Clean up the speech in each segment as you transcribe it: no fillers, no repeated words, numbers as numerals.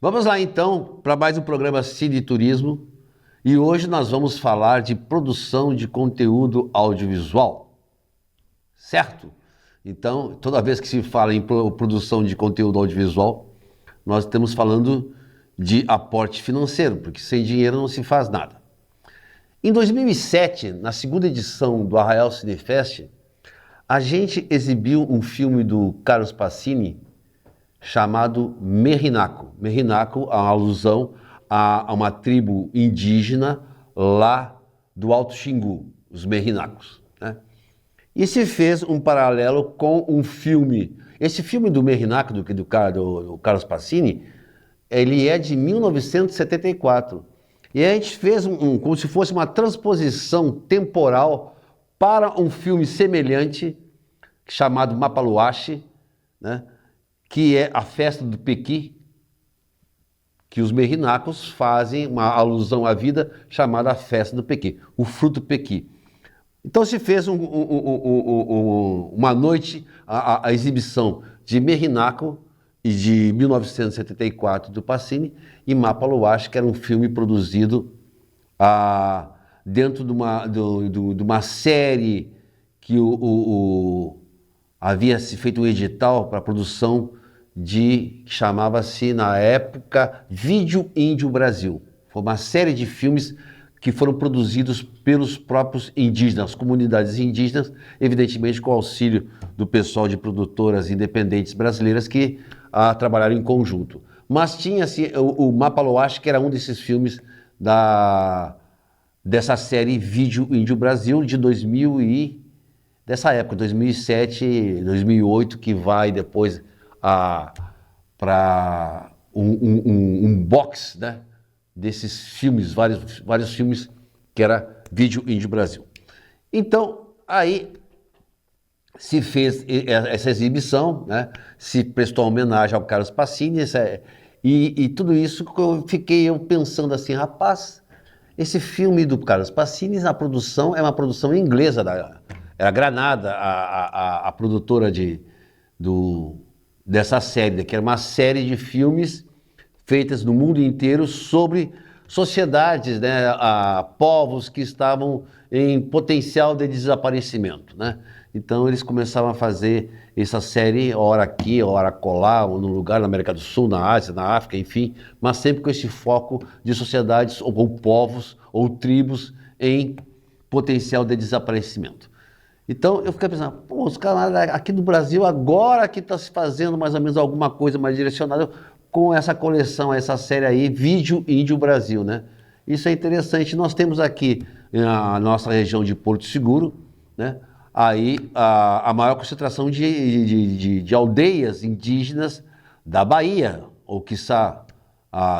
Vamos lá então para mais um programa Cine e Turismo e hoje nós vamos falar de produção de conteúdo audiovisual, certo? Então, toda vez que se fala em produção de conteúdo audiovisual, nós estamos falando de aporte financeiro, porque sem dinheiro não se faz nada. Em 2007, na segunda edição do Arraial Cinefest, a gente exibiu um filme do Carlos Pacini chamado Merrinaco. Merrinaco é uma alusão a uma tribo indígena lá do Alto Xingu, os Merrinacos, né? E se fez um paralelo com um filme. Esse filme do Merrinaco, do Carlos Pacini, ele é de 1974. E a gente fez como se fosse uma transposição temporal para um filme semelhante, chamado Mapaluache, né? Que é a festa do Pequi, que os merrinacos fazem uma alusão à vida chamada a festa do Pequi, o fruto Pequi. Então se fez uma noite, a exibição de Merrinaco e de 1974 do Pacini e Mapaluache, que era um filme produzido dentro de uma série que havia se feito um edital para a produção que chamava-se na época Vídeo Índio Brasil. Foi uma série de filmes que foram produzidos pelos próprios indígenas, comunidades indígenas, evidentemente com o auxílio do pessoal de produtoras independentes brasileiras que trabalharam em conjunto. Mas tinha-se o Mapaluache, que era um desses filmes dessa série Vídeo Índio Brasil de 2000 dessa época, 2007, 2008, que vai depois para um box, né, desses filmes, vários filmes que era Vídeo Índio Brasil. Então, aí se fez essa exibição, né, se prestou homenagem ao Carlos Pacini, e tudo isso fiquei pensando assim, rapaz, esse filme do Carlos Pacini, a produção é uma produção inglesa, era Granada, a produtora dessa série, que era uma série de filmes feitas no mundo inteiro sobre sociedades, né, povos que estavam em potencial de desaparecimento, né? Então eles começavam a fazer essa série, ora aqui, ora acolá, ou num lugar na América do Sul, na Ásia, na África, enfim, mas sempre com esse foco de sociedades ou povos ou tribos em potencial de desaparecimento. Então eu fiquei pensando, pô, os caras aqui do Brasil agora que está se fazendo mais ou menos alguma coisa mais direcionada com essa coleção, essa série aí, Vídeo Índio Brasil, né? Isso é interessante. Nós temos aqui na nossa região de Porto Seguro, né, aí a maior concentração de aldeias indígenas da Bahia, ou quiçá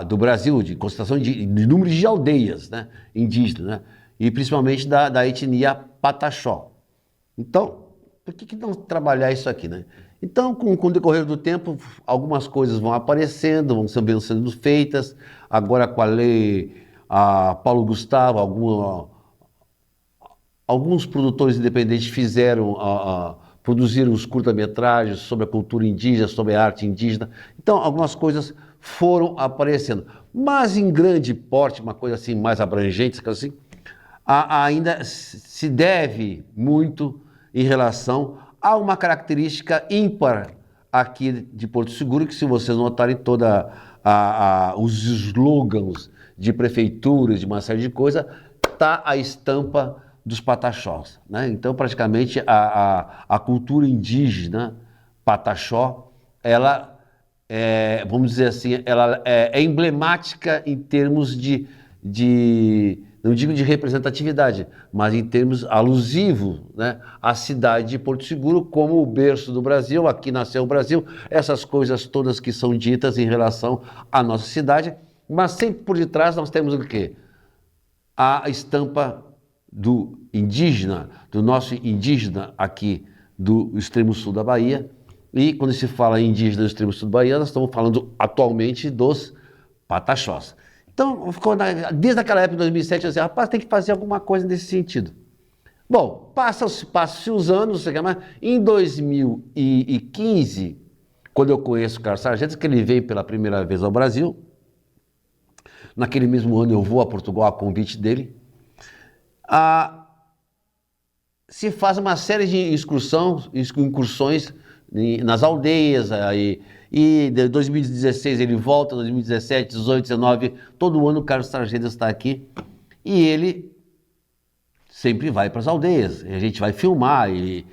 do Brasil, de concentração de número de aldeias, né, indígenas, né, e principalmente da etnia Pataxó. Então, por que não trabalhar isso aqui, né? Então, com o decorrer do tempo, algumas coisas vão aparecendo, vão sendo feitas. Agora, com a lei Paulo Gustavo, alguns produtores independentes produziram os curta-metragens sobre a cultura indígena, sobre a arte indígena. Então, algumas coisas foram aparecendo. Mas, em grande porte, uma coisa assim mais abrangente, assim, ainda se deve muito em relação a uma característica ímpar aqui de Porto Seguro, que se vocês notarem toda os slogans de prefeituras, de uma série de coisas, está a estampa dos Pataxós, né? Então praticamente a cultura indígena Pataxó, ela vamos dizer assim, ela é emblemática em termos não digo de representatividade, mas em termos alusivos, né, à cidade de Porto Seguro como o berço do Brasil, aqui nasceu o Brasil, essas coisas todas que são ditas em relação à nossa cidade, mas sempre por detrás nós temos o quê? A estampa do indígena, do nosso indígena aqui do extremo sul da Bahia, e quando se fala em indígena do extremo sul da Bahia, nós estamos falando atualmente dos Pataxós. Então, desde aquela época de 2007, eu disse, rapaz, tem que fazer alguma coisa nesse sentido. Bom, passam-se os anos, mas em 2015, quando eu conheço o Carlos Sargento, que ele veio pela primeira vez ao Brasil, naquele mesmo ano eu vou a Portugal a convite dele. Se faz uma série de incursões nas aldeias, e de 2016 ele volta, 2017, 18, 19, todo ano o Carlos Sargeda está aqui, e ele sempre vai para as aldeias, e a gente vai filmar, e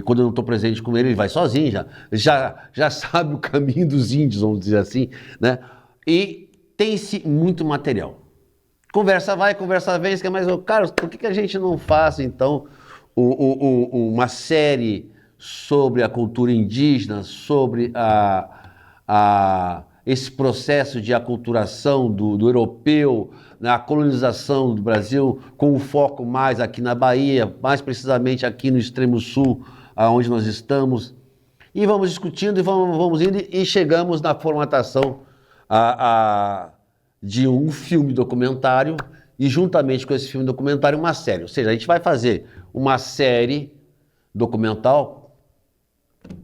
quando eu não estou presente com ele, ele vai sozinho, já sabe o caminho dos índios, vamos dizer assim, né? E tem-se muito material. Conversa vai, conversa vem, mas, Carlos, por que a gente não faz, então, uma série sobre a cultura indígena, sobre esse processo de aculturação do europeu, a colonização do Brasil, com o foco mais aqui na Bahia, mais precisamente aqui no extremo sul, onde nós estamos. E vamos discutindo e vamos indo e chegamos na formatação de um filme documentário e, juntamente com esse filme documentário, uma série. Ou seja, a gente vai fazer uma série documental,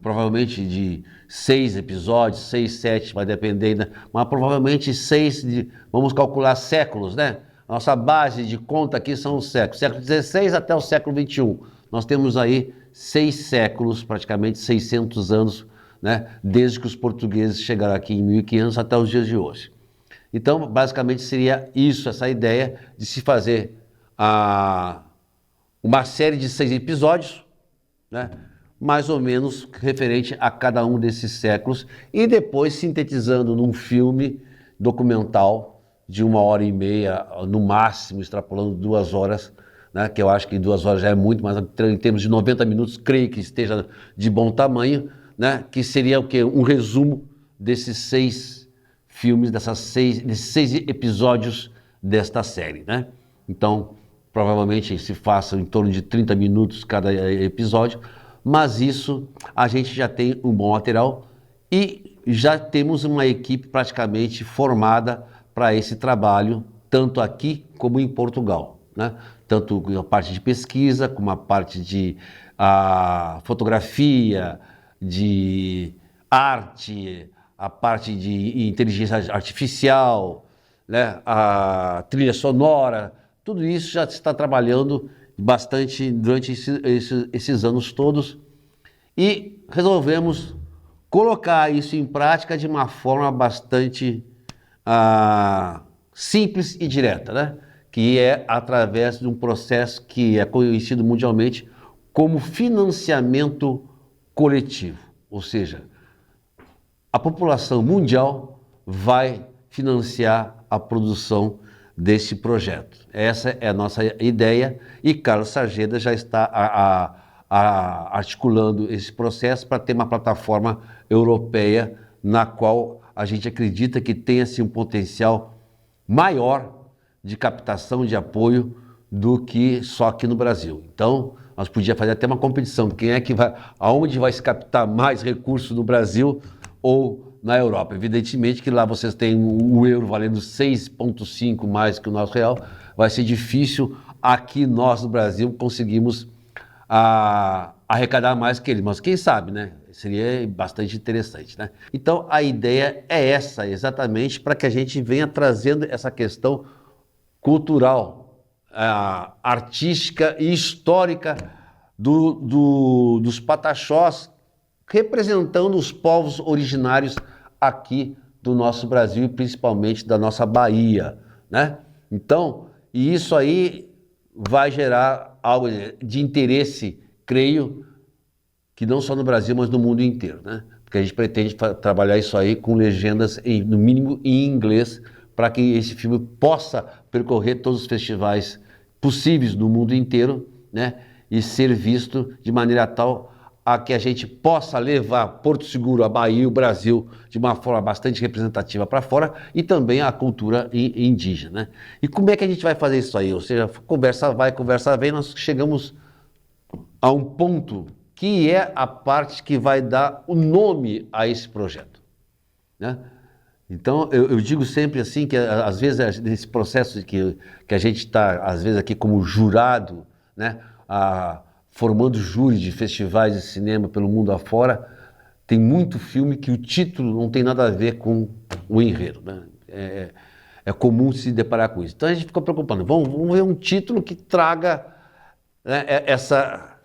provavelmente de 6 episódios, 6, 7, vai depender, né? Mas provavelmente 6, vamos calcular séculos, né? Nossa base de conta aqui são os séculos, século XVI até o século XXI. Nós temos aí 6 séculos, praticamente 600 anos, né? Desde que os portugueses chegaram aqui em 1500 até os dias de hoje. Então, basicamente seria isso, essa ideia de se fazer uma série de 6 episódios, né? Mais ou menos referente a cada um desses séculos, e depois sintetizando num filme documental de 1h30, no máximo, extrapolando 2 horas, né? Que eu acho que 2 horas já é muito, mas em termos de 90 minutos, creio que esteja de bom tamanho, né? Que seria o quê? Um resumo desses 6 filmes, desses 6 episódios desta série, né? Então, provavelmente se faça em torno de 30 minutos cada episódio, mas isso a gente já tem um bom material e já temos uma equipe praticamente formada para esse trabalho, tanto aqui como em Portugal, né? Tanto a parte de pesquisa, como a parte de fotografia, de arte, a parte de inteligência artificial, né? A trilha sonora, tudo isso já se está trabalhando bastante durante esses anos todos, e resolvemos colocar isso em prática de uma forma bastante simples e direta, né? Que é através de um processo que é conhecido mundialmente como financiamento coletivo, ou seja, a população mundial vai financiar a produção desse projeto. Essa é a nossa ideia, e Carlos Sargeda já está articulando esse processo para ter uma plataforma europeia na qual a gente acredita que tenha assim, um potencial maior de captação de apoio do que só aqui no Brasil. Então, nós podíamos fazer até uma competição, quem é que vai, aonde vai se captar mais recursos no Brasil ou na Europa. Evidentemente que lá vocês têm o euro valendo 6,5 mais que o nosso real, vai ser difícil aqui nós no Brasil conseguimos arrecadar mais que ele, mas quem sabe, né? Seria bastante interessante, né? Então a ideia é essa, exatamente, para que a gente venha trazendo essa questão cultural, artística e histórica dos Pataxós, representando os povos originários aqui do nosso Brasil e principalmente da nossa Bahia, né? Então, e isso aí vai gerar algo de interesse, creio, que não só no Brasil, mas no mundo inteiro, né? Porque a gente pretende trabalhar isso aí com legendas, no mínimo em inglês, para que esse filme possa percorrer todos os festivais possíveis no mundo inteiro, né? E ser visto de maneira tal a que a gente possa levar Porto Seguro, a Bahia e o Brasil de uma forma bastante representativa para fora, e também a cultura indígena, né? E como é que a gente vai fazer isso aí? Ou seja, conversa vai, conversa vem, nós chegamos a um ponto que é a parte que vai dar o nome a esse projeto, né? Então, eu digo sempre assim, que às vezes nesse processo que a gente está, às vezes aqui como jurado, né? Formando júri de festivais de cinema pelo mundo afora, tem muito filme que o título não tem nada a ver com o enredo, né? é comum se deparar com isso. Então a gente fica preocupado. Vamos ver um título que traga, né, essa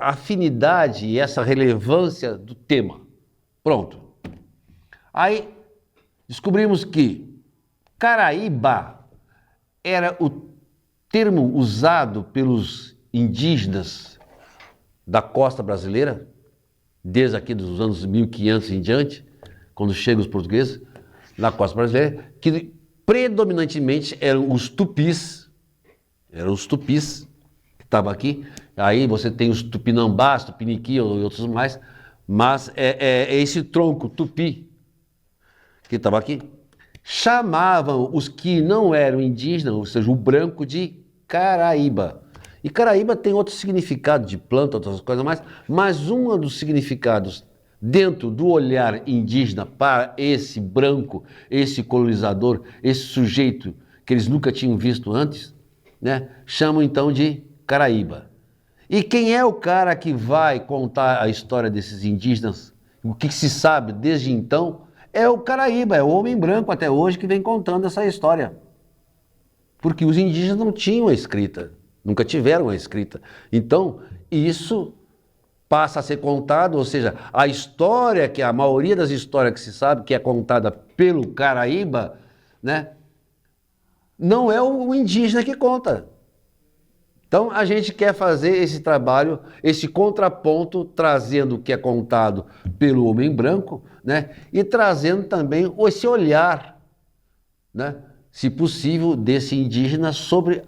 afinidade e essa relevância do tema. Pronto. Aí descobrimos que Caraíba era o termo usado pelos indígenas da costa brasileira, desde aqui dos anos 1500 em diante, quando chegam os portugueses na costa brasileira, que predominantemente eram os tupis que estavam aqui. Aí você tem os tupinambás, tupiniqui e outros mais, mas é esse tronco tupi que estava aqui. Chamavam os que não eram indígenas, ou seja, o branco, de Caraíba. E Caraíba tem outro significado de planta, outras coisas mais, mas um dos significados dentro do olhar indígena para esse branco, esse colonizador, esse sujeito que eles nunca tinham visto antes, né, chamam então de Caraíba. E quem é o cara que vai contar a história desses indígenas? O que se sabe desde então é o Caraíba, é o homem branco até hoje que vem contando essa história. Porque os indígenas não tinham a escrita, nunca tiveram a escrita. Então, isso passa a ser contado, ou seja, a história, que a maioria das histórias que se sabe que é contada pelo Caraíba, né, não é o indígena que conta. Então a gente quer fazer esse trabalho, esse contraponto, trazendo o que é contado pelo homem branco, né, e trazendo também esse olhar, né, se possível, desse indígena sobre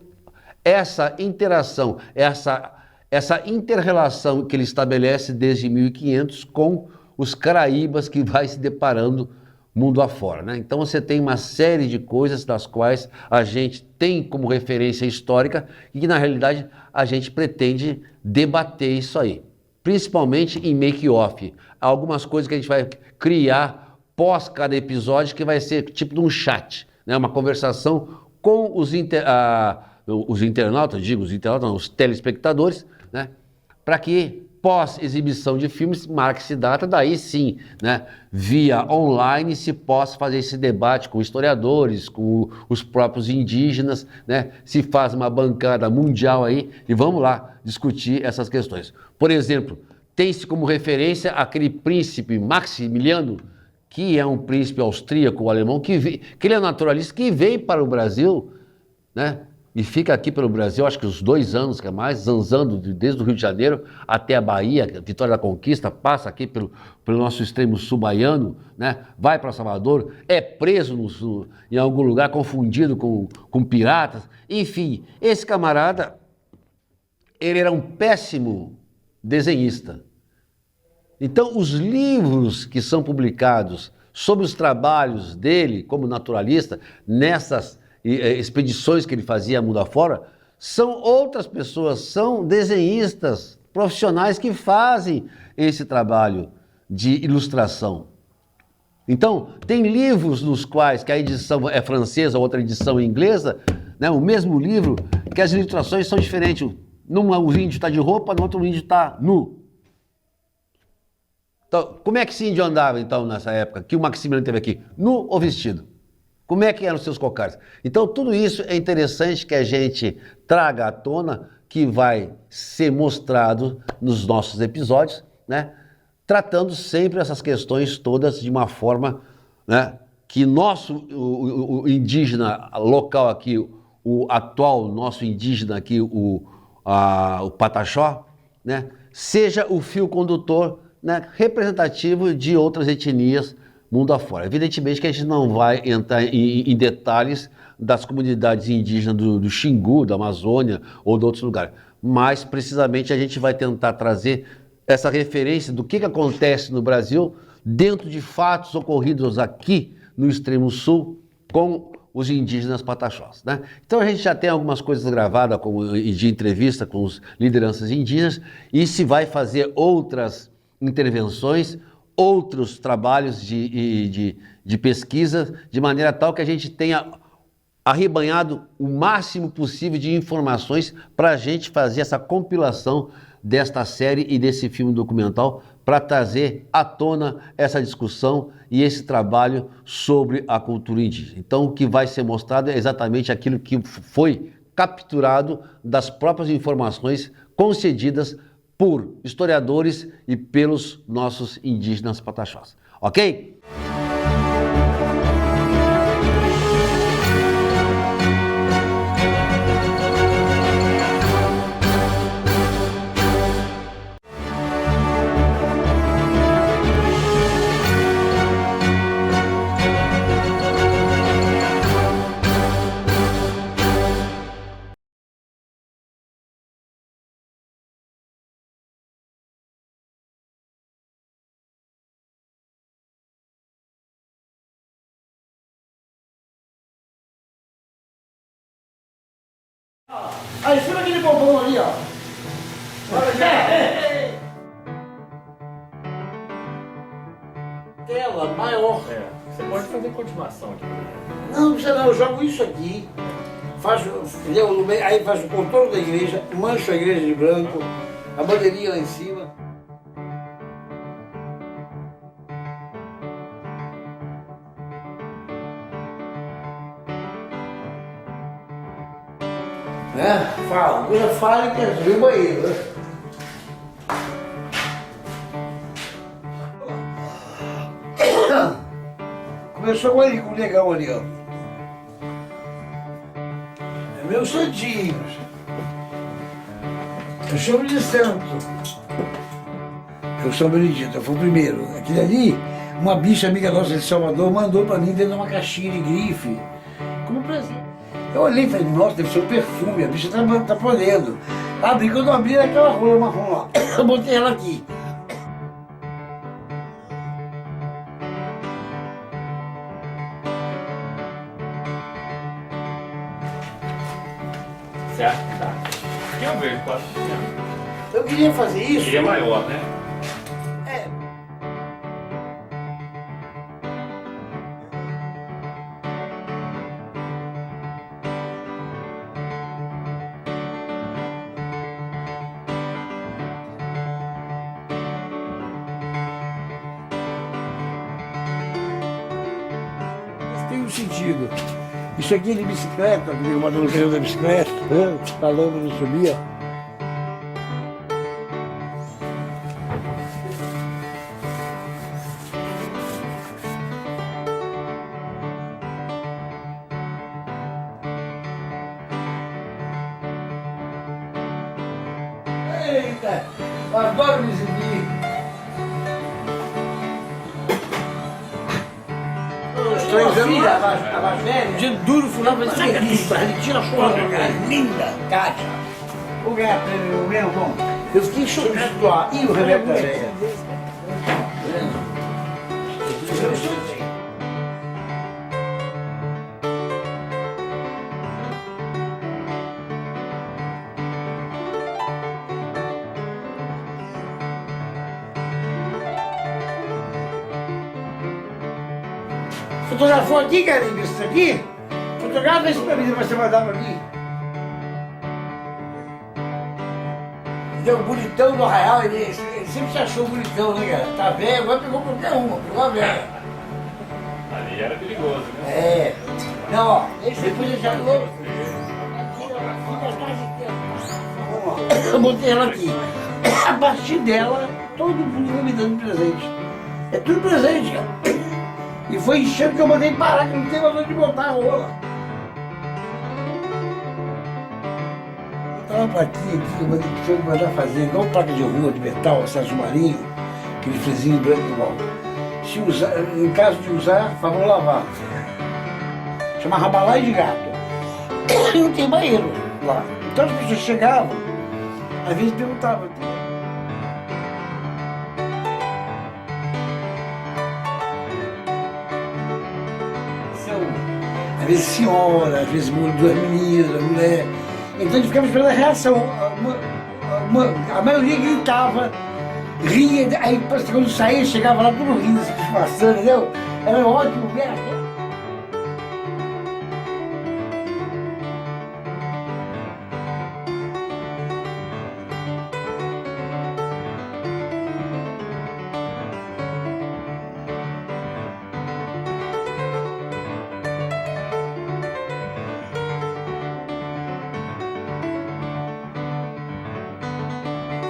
essa interação, essa inter-relação que ele estabelece desde 1500 com os caraíbas que vai se deparando mundo afora, né? Então você tem uma série de coisas das quais a gente tem como referência histórica e que na realidade a gente pretende debater isso aí, principalmente em make-off. Algumas coisas que a gente vai criar pós cada episódio que vai ser tipo de um chat, né? Uma conversação com os internautas, os telespectadores, né? Para que pós-exibição de filmes, marque-se data, daí sim, né, via online se possa fazer esse debate com historiadores, com os próprios indígenas, né, se faz uma bancada mundial aí e vamos lá discutir essas questões. Por exemplo, tem-se como referência aquele príncipe Maximiliano, que é um príncipe austríaco ou alemão, que ele é naturalista, que veio para o Brasil, né, e fica aqui pelo Brasil, acho que uns 2 anos, que é mais, zanzando desde o Rio de Janeiro até a Bahia, Vitória da Conquista, passa aqui pelo nosso extremo sul baiano, né? Vai para Salvador, é preso em algum lugar, confundido com piratas. Enfim, esse camarada, ele era um péssimo desenhista. Então, os livros que são publicados sobre os trabalhos dele como naturalista, nessas expedições que ele fazia mundo afora, são outras pessoas, são desenhistas profissionais que fazem esse trabalho de ilustração. Então, tem livros nos quais que a edição é francesa, outra edição é inglesa, né, o mesmo livro, que as ilustrações são diferentes. Num o índio está de roupa, no outro o índio está nu. Então, como é que esse índio andava, então, nessa época, que o Maximiliano teve aqui? Nu ou vestido? Como é que eram os seus cocares? Então, tudo isso é interessante que a gente traga à tona, que vai ser mostrado nos nossos episódios, né? Tratando sempre essas questões todas de uma forma, né, que o indígena local aqui, o atual nosso indígena aqui, o Pataxó, né, seja o fio condutor, né, representativo de outras etnias mundo afora. Evidentemente que a gente não vai entrar em detalhes das comunidades indígenas do Xingu, da Amazônia ou de outros lugares, mas precisamente a gente vai tentar trazer essa referência do que acontece no Brasil dentro de fatos ocorridos aqui no extremo sul com os indígenas pataxós, né? Então a gente já tem algumas coisas gravadas de entrevista com os lideranças indígenas e se vai fazer outras intervenções, outros trabalhos de pesquisa, de maneira tal que a gente tenha arrebanhado o máximo possível de informações para a gente fazer essa compilação desta série e desse filme documental para trazer à tona essa discussão e esse trabalho sobre a cultura indígena. Então, o que vai ser mostrado é exatamente aquilo que foi capturado das próprias informações concedidas por historiadores e pelos nossos indígenas pataxós. Ok? Aí, cima aquele bombom ali, ó. Tela maior. Você pode fazer continuação aqui. Não precisa não, eu jogo isso aqui, faço, aí faço o contorno da igreja, mancho a igreja de branco, a bandeirinha lá em cima. Né? Fala, coisa fala que é o banheiro, né? Começou com ele, com o negão ali, ó. É meus santinhos. Eu chamo de santo. Eu sou Benedito, eu fui o primeiro. Aquele ali, uma bicha amiga nossa de Salvador mandou pra mim dentro de uma caixinha de grife, como presente. Eu olhei e falei, nossa, deve ser um perfume, a bicha tá podendo. Abri, quando eu abri, era aquela rola marrom lá. Eu botei ela aqui. Certo? Tá. Aqui eu vejo, pode. Eu queria fazer isso. Seria maior, né? É. Tem um sentido. Isso aqui é de bicicleta, que o Maduro caiu da bicicleta, a lama não subia. Eita, eu adoro me exibir. Os 3 anos, a mais velha, de duro, fulano, mas sabe isso? Ele tira a foto, cara, linda, Kátia. O gato, o meu bom. Eu fiquei chocado lá. E o remédio da velha? Fotografou aqui, carinho, isso aqui? Fotografa isso pra mim, depois você mandar pra mim. Ele é o bonitão do Arraial, ele sempre se achou bonitão, né, cara? Tá velho, agora pegou qualquer uma, pegou a velha. Ali era perigoso, né? É. Não, ó, depois ele já falou. Eu botei ela aqui. A partir dela, todo mundo vai me dando presente. É tudo presente, cara. E foi enchendo que eu mandei parar, que não tem mais onde botar a rola. Botar uma plaquinha aqui, eu mandei que eu mandar fazer, igual placa de rua de metal, Sérgio Marinho, aquele frezinho branco igual. Se usar, em caso de usar, favor lavar. Chama rabalai de gato. E não tem banheiro lá. Então as pessoas chegavam, às vezes perguntavam. Às vezes senhora, às vezes duas meninas, mulher. Então a gente ficava esperando a reação. A maioria gritava, ria, aí quando saía, chegava lá tudo rindo, se disfarçando, entendeu? Era ótimo ver.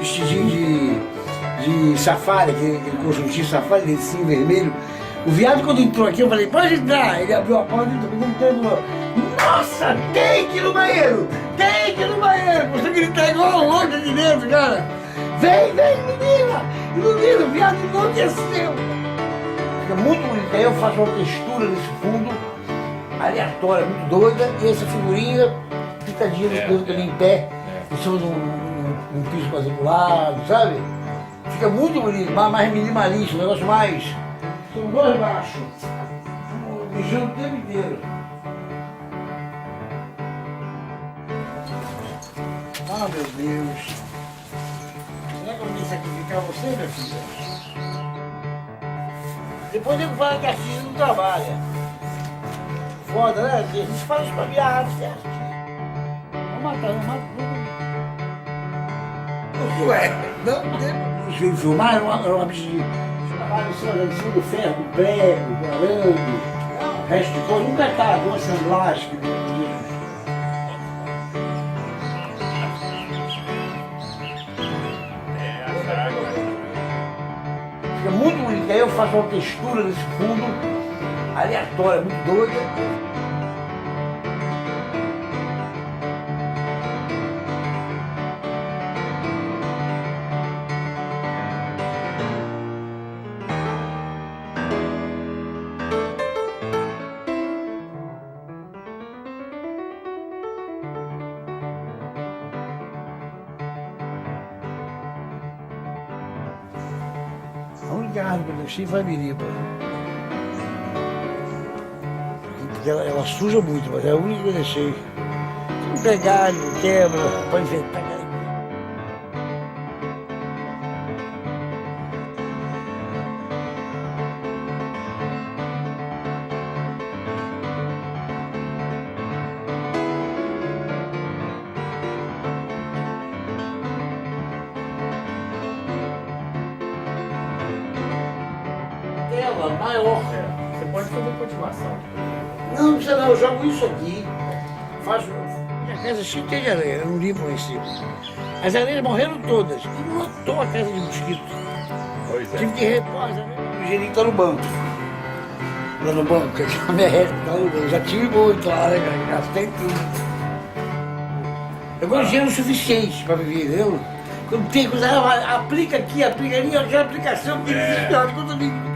vestidinho de safari, aquele conjuntinho safari, lencinho vermelho. O viado, quando entrou aqui, eu falei, pode entrar. Ele abriu a porta e entrou. Nossa, tem que ir no banheiro! Tem que ir no banheiro! Você gritar igual louco aqui dentro, cara! Vem, ilumina! O viado enlouqueceu! Fica muito bonito. Aí eu faço uma textura nesse fundo, aleatória, muito doida, e essa figurinha pitadinha ali em pé, em cima de um piso quadriculado, sabe? Fica muito bonito, mais minimalista, um negócio mais. São dois baixos, mijando o tempo inteiro. Ah, meu Deus. Será que eu vou sacrificar você, minha filha? Depois eu falo que a filha não trabalha. Foda, né? A gente faz os paviados certinho. Vamos matar, não mata tudo. Ué, não tem. Os filmar era uma bicha de. Trabalho em cima do ferro, do prego, do arame, resto de coisa. Nunca tá, uma assemblagem que fica muito bonito. Aí eu faço uma textura nesse fundo, aleatória, muito doida. A única árvore que eu deixei foi a biriba. Porque ela suja muito, mas é a única que eu deixei. Não tem galho, não quebra, pode inventar galho. Ela maior. Você pode fazer continuação. Não precisa não, eu jogo isso aqui. Faço. Minha casa cheia de areia, eu não limpo lá em cima. As areias morreram todas. E lotou a casa de mosquito. Pois é. Tive que repor. O gerente tá no banco. Lá no banco, que a minha reta tá no banco. Eu já tive muito lá, né, cara? Gastei tudo. Eu gosto de dinheiro suficiente para viver, entendeu? Quando tem coisa, aplica aqui, aplica ali, aquela aplicação que desesperado quando eu ligo.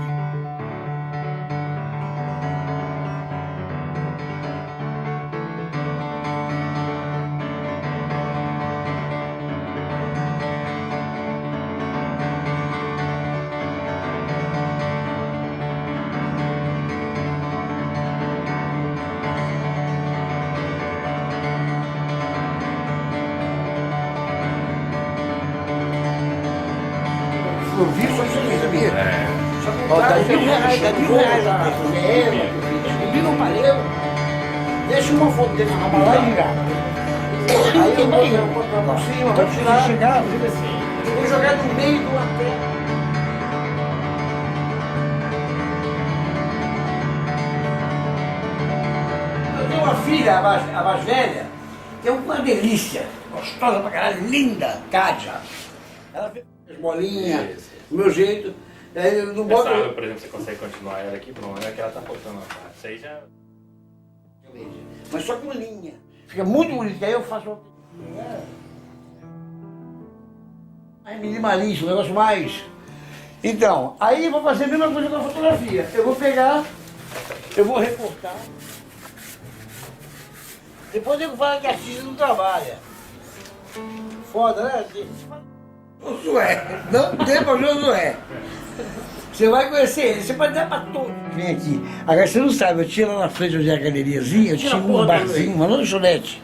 Eu vi só isso aqui, sabia? Ó, dá R$1.000 a fazer ela, subir no palheiro, deixa uma foto dele na lá e ligar. Aí eu vou pra cima, vou tirar, chegar, eu vou jogar no meio do pé. Eu tenho uma filha, a mais velha, que é uma delícia, gostosa pra caralho, linda, Kátia. Ela fez as bolinhas, do meu jeito. Aí eu não boto. Essa água, por exemplo, você consegue continuar ela aqui? Não, é que ela tá faltando uma parte. Isso aí já. Mas só com linha. Fica muito bonito. Aí eu faço uma. Mais minimalista, um negócio mais. Então, aí eu vou fazer a mesma coisa com a fotografia. Eu vou pegar, eu vou recortar. Depois eu falo que artista não trabalha. Foda, né? Josué, não tem pra Josué. Você vai conhecer ele, você pode dar pra todo. Vem aqui. Agora você não sabe, eu tinha lá na frente onde é a galeriazinha, eu tinha um barzinho, uma lanchonete,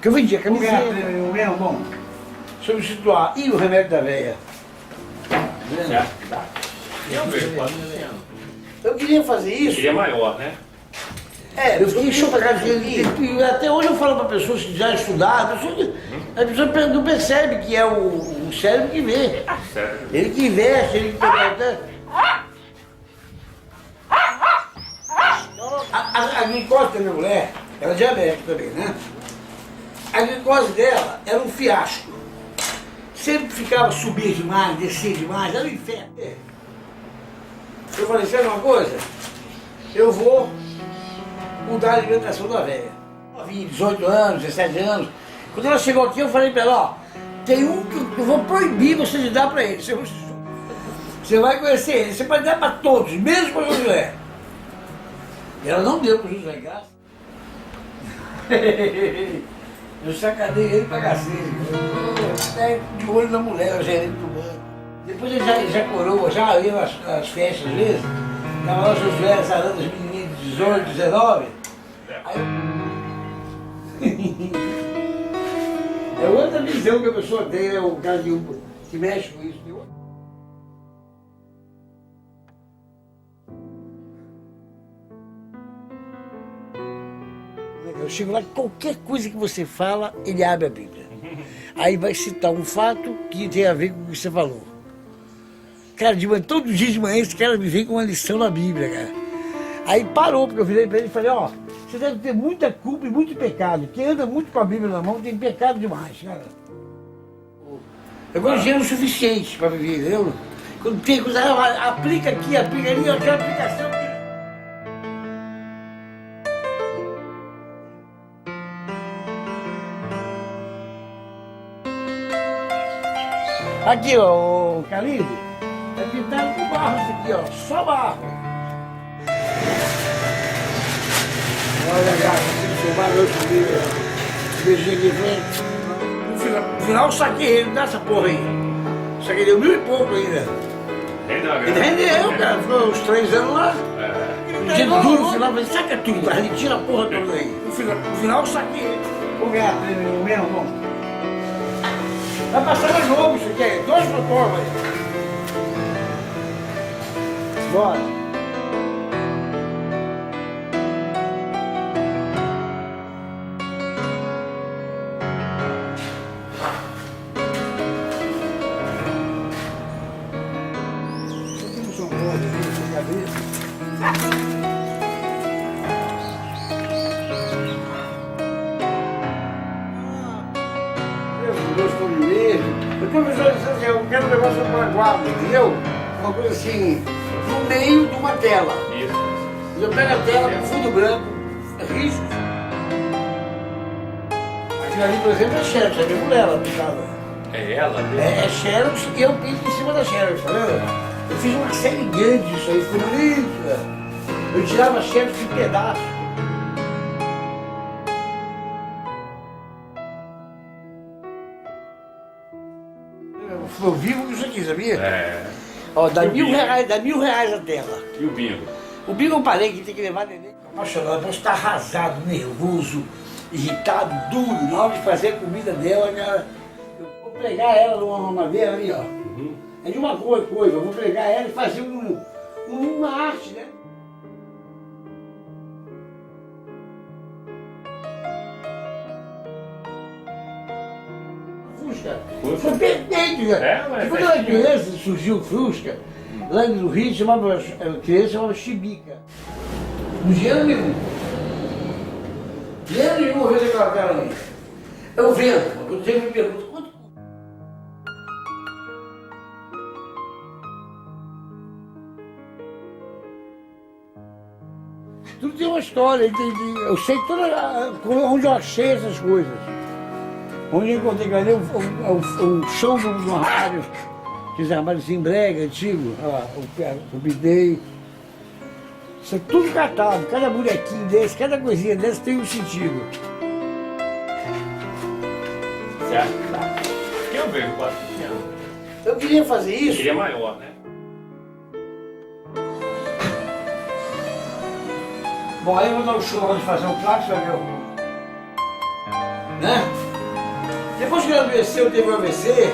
que eu vendia camiseta. O meu bom. Substituir. E o remédio da veia? Eu vejo, pode. Eu queria fazer isso. Seria maior, né? É, eu fiquei chocado. Até hoje eu falo para pessoas que já estudaram, a pessoa não percebe que é o cérebro que vê. Sério. Ele que investe, ele que... A glicose da minha mulher, ela é diabética também, né? A glicose dela era um fiasco. sempre ficava subir demais, descer demais, era um inferno. Eu falei, sabe uma coisa? Eu vou mudar a alimentação da velha. Ela vinha 18 anos, 17 anos. Quando ela chegou aqui, eu falei para ela, ó, tem um que eu vou proibir você de dar para ele. Você vai conhecer ele, você pode dar para todos, mesmo para o José. E ela não deu para o José, graças. Eu sacanei ele pra cacete. De olho na mulher, o gerente do banco. Depois ele já coroa, já ia nas festas às vezes. Tava lá o Josué sarando as menininhas de 18, 19. Aí é outra visão que a pessoa tem, é o cara que mexe com isso. Eu chego lá, qualquer coisa que você fala, ele abre a Bíblia. Aí vai citar um fato que tem a ver com o que você falou. Cara, todo dia de manhã esse cara me vem com uma lição na Bíblia, cara. Aí parou, porque eu virei pra ele e falei, ó, você deve ter muita culpa e muito pecado. Quem anda muito com a Bíblia na mão tem pecado demais, cara. Eu gosto de dinheiro suficiente para viver, entendeu? Quando tem coisa, aplica aqui, aplica ali, eu quero aplicação. Aqui, ó, o Calibre, é pintado com barro isso aqui, ó, só barro. Olha, gato, se filmar meu comigo, beijinho aqui frente. No final eu saquei ele, dá essa porra aí. Saquei deu 1000 e pouco ainda. Ele rendeu, cara, ficou uns 3 anos lá. No dia do duro, no final, eu falei, saca tudo, mas ele tira a porra toda aí. No final eu saquei ele. Vou ganhar prêmio mesmo, não. Vai passar na Globo isso aqui, 2 fotógrafos aí. Bora. Aqui no São Paulo, aqui na cabeça. Eu estou visualizando assim, eu quero um negócio para guarda, entendeu? Uma coisa assim, no meio de uma tela. Isso. Eu pego a tela com fundo branco, risco. Aquilo ali, por exemplo, é Xerox, é minha mulher, ela pintava. É ela? É Xerox e eu pinto em cima da Xerox, tá vendo? Eu fiz uma série grande disso aí, ficou bonito, né? Eu tirava Xerox em pedaços. Eu vivo com isso aqui, sabia? É. Ó, dá R$1.000 a tela. E o bingo? O bingo eu parei que tem que levar neném. Apaixonado, eu posso estar arrasado, nervoso, irritado, duro. Na hora de fazer a comida dela, cara, eu vou pregar ela numa mamadeira ali, ó. É de uma coisa, eu vou pregar ela e fazer uma arte, né? Fusca. Foi perfeito, cara. É, mas e quando eu era criança, surgiu o Fusca, lá no Rio, chamava Chibica. Não dinheiro nenhum. Dinheiro nenhum, uma vez aquela cara ali. Eu vendo, quando sempre me pergunta, quanto custa? Tudo tem uma história, eu sei onde eu achei essas coisas. Onde eu encontrei ali o chão do armário, aqueles armários em brega, antigo, olha lá, o bidei. Isso é tudo catado, cada bonequinho desse, cada coisinha desse tem um sentido. Certo? Tá. Eu vejo quase pequeno. Eu queria fazer isso. Queria maior, né? Bom, aí eu vou dar um show de fazer um plato, você vai ver o... Né? Depois que eu adoeci, eu teve um AVC,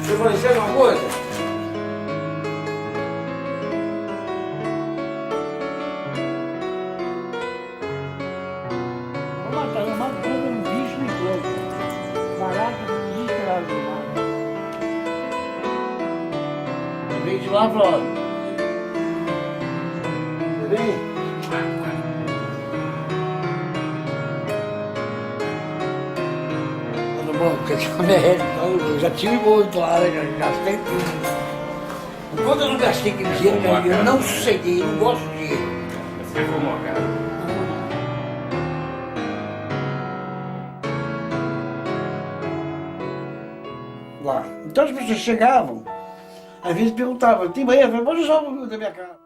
eu falei, sabe uma coisa? Eu mato um bicho no encontro. Barato, um bicho lá do mar. Eu veio de lá e falou, tudo bem? a minha rede, então, eu já tive muito lá, né? Eu gastei tudo. Quando eu não gastei aquele dinheiro, eu não sosseguei, não gosto de dinheiro. Você reformou a casa? Lá. Então as pessoas chegavam, às vezes perguntavam, tem banheiro? Eu falei, pode usar o da minha casa.